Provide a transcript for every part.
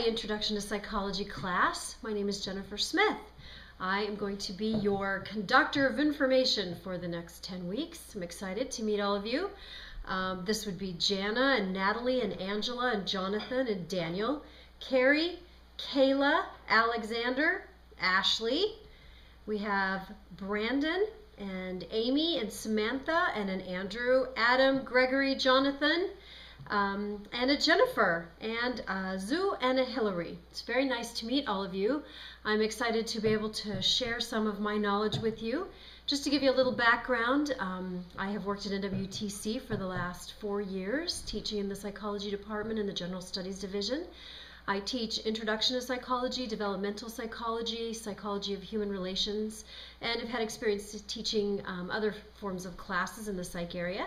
Introduction to Psychology class. My name is Jennifer Smith. I am going to be your conductor of information for the next 10 weeks. I'm excited to meet all of you. This would be Jana and Natalie and Angela and Jonathan and Daniel, Carrie, Kayla, Alexander, Ashley. We have Brandon and Amy and Samantha and an Andrew, Adam, Gregory, Jonathan, and a Jennifer, and a Zoo and a Hillary. It's very nice to meet all of you. I'm excited to be able to share some of my knowledge with you. Just to give you a little background, I have worked at NWTC for the last 4 years, teaching in the psychology department in the general studies division. I teach Introduction to Psychology, Developmental Psychology, Psychology of Human Relations, and have had experience teaching other forms of classes in the psych area.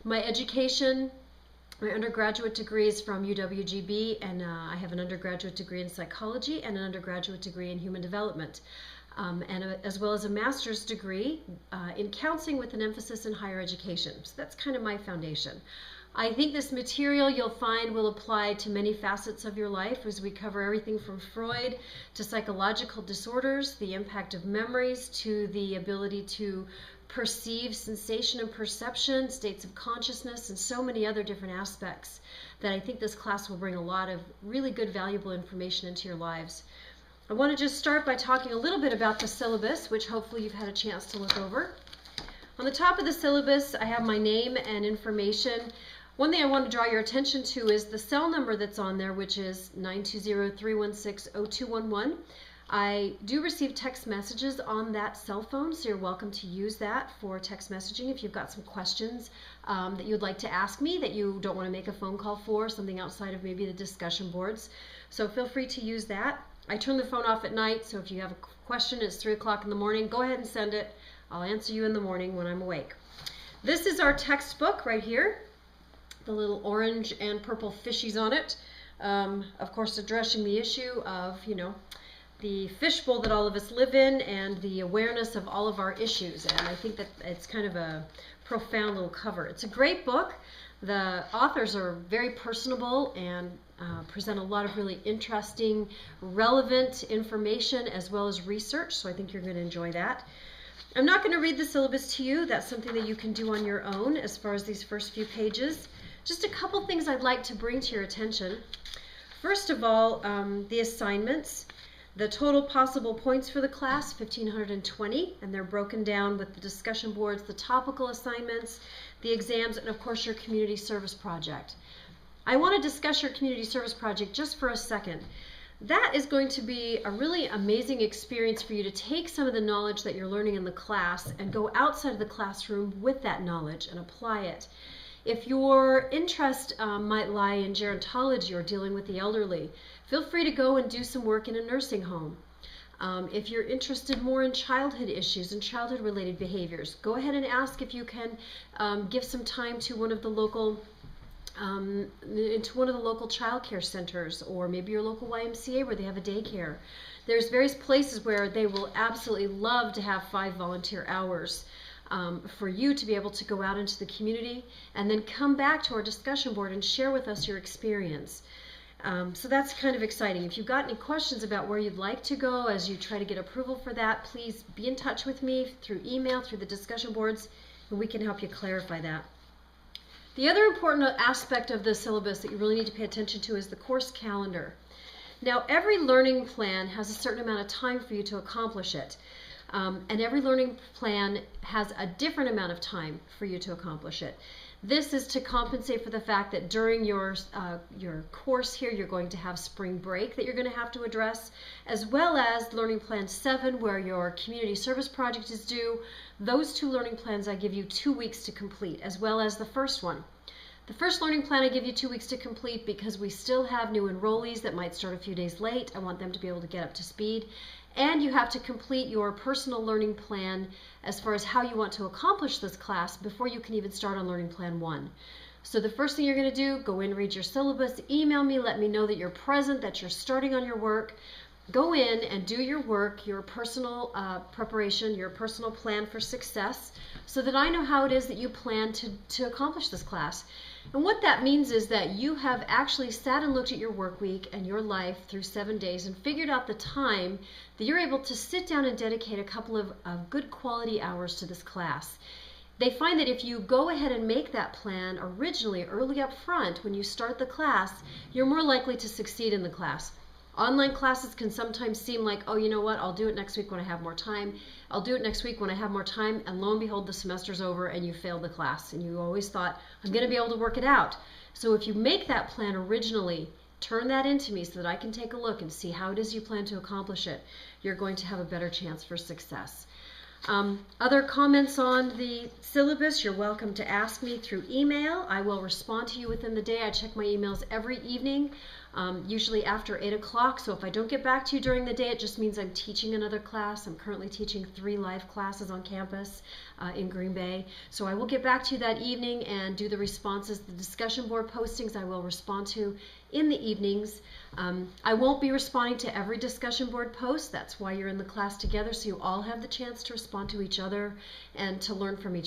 My education, my undergraduate degree is from UWGB, and I have an undergraduate degree in psychology and an undergraduate degree in human development, as well as a master's degree in counseling with an emphasis in higher education. So that's kind of my foundation. I think this material you'll find will apply to many facets of your life, as we cover everything from Freud to psychological disorders, the impact of memories, to the ability to perceive sensation and perception, states of consciousness, and so many other different aspects that I think this class will bring a lot of really good, valuable information into your lives. I want to just start by talking a little bit about the syllabus, which hopefully you've had a chance to look over. On the top of the syllabus, I have my name and information. One thing I want to draw your attention to is the cell number that's on there, which is 920-316-0211. I do receive text messages on that cell phone, so you're welcome to use that for text messaging if you've got some questions that you'd like to ask me that you don't want to make a phone call for, something outside of maybe the discussion boards. So feel free to use that. I turn the phone off at night, so if you have a question, it's 3 o'clock in the morning, go ahead and send it. I'll answer you in the morning when I'm awake. This is our textbook right here. The little orange and purple fishies on it. Of course, addressing the issue of, the fishbowl that all of us live in and the awareness of all of our issues. And I think that it's kind of a profound little cover. It's a great book. The authors are very personable and present a lot of really interesting, relevant information as well as research. So I think you're going to enjoy that. I'm not going to read the syllabus to you. That's something that you can do on your own as far as these first few pages. Just a couple things I'd like to bring to your attention. First of all, the assignments. The total possible points for the class, 1,520, and they're broken down with the discussion boards, the topical assignments, the exams, and of course your community service project. I want to discuss your community service project just for a second. That is going to be a really amazing experience for you to take some of the knowledge that you're learning in the class and go outside of the classroom with that knowledge and apply it. If your interest might lie in gerontology or dealing with the elderly, feel free to go and do some work in a nursing home. If you're interested more in childhood issues and childhood-related behaviors, go ahead and ask if you can give some time to one of the local child care centers, or maybe your local YMCA where they have a daycare. There's various places where they will absolutely love to have 5 volunteer hours. For you to be able to go out into the community and then come back to our discussion board and share with us your experience. So that's kind of exciting. If you've got any questions about where you'd like to go as you try to get approval for that, please be in touch with me through email, through the discussion boards, and we can help you clarify that. The other important aspect of the syllabus that you really need to pay attention to is the course calendar. Now, every learning plan has a certain amount of time for you to accomplish it. And every learning plan has a different amount of time for you to accomplish it. This is to compensate for the fact that during your course here, you're going to have spring break that you're going to have to address, as well as Learning Plan 7, where your community service project is due. Those 2 learning plans I give you 2 weeks to complete, as well as the first one. The first learning plan I give you 2 weeks to complete because we still have new enrollees that might start a few days late. I want them to be able to get up to speed. And you have to complete your personal learning plan as far as how you want to accomplish this class before you can even start on Learning Plan 1. So the first thing you're going to do, go in, read your syllabus, email me, let me know that you're present, that you're starting on your work. Go in and do your work, your personal preparation, your personal plan for success, so that I know how it is that you plan to accomplish this class. And what that means is that you have actually sat and looked at your work week and your life through 7 days and figured out the time that you're able to sit down and dedicate a couple of good quality hours to this class. They find that if you go ahead and make that plan originally, early up front, when you start the class, you're more likely to succeed in the class. Online classes can sometimes seem like, oh, you know what, I'll do it next week when I have more time. I'll do it next week when I have more time, and lo and behold, the semester's over and you failed the class. And you always thought, I'm going to be able to work it out. So if you make that plan originally, turn that into me so that I can take a look and see how it is you plan to accomplish it, you're going to have a better chance for success. Other comments on the syllabus, you're welcome to ask me through email. I will respond to you within the day. I check my emails every evening, usually after 8 o'clock. So if I don't get back to you during the day, it just means I'm teaching another class. I'm currently teaching 3 live classes on campus in Green Bay. So I will get back to you that evening and do the responses. The discussion board postings I will respond to in the evenings. I won't be responding to every discussion board post. That's why you're in the class together, so you all have the chance to respond to each other and to learn from each other.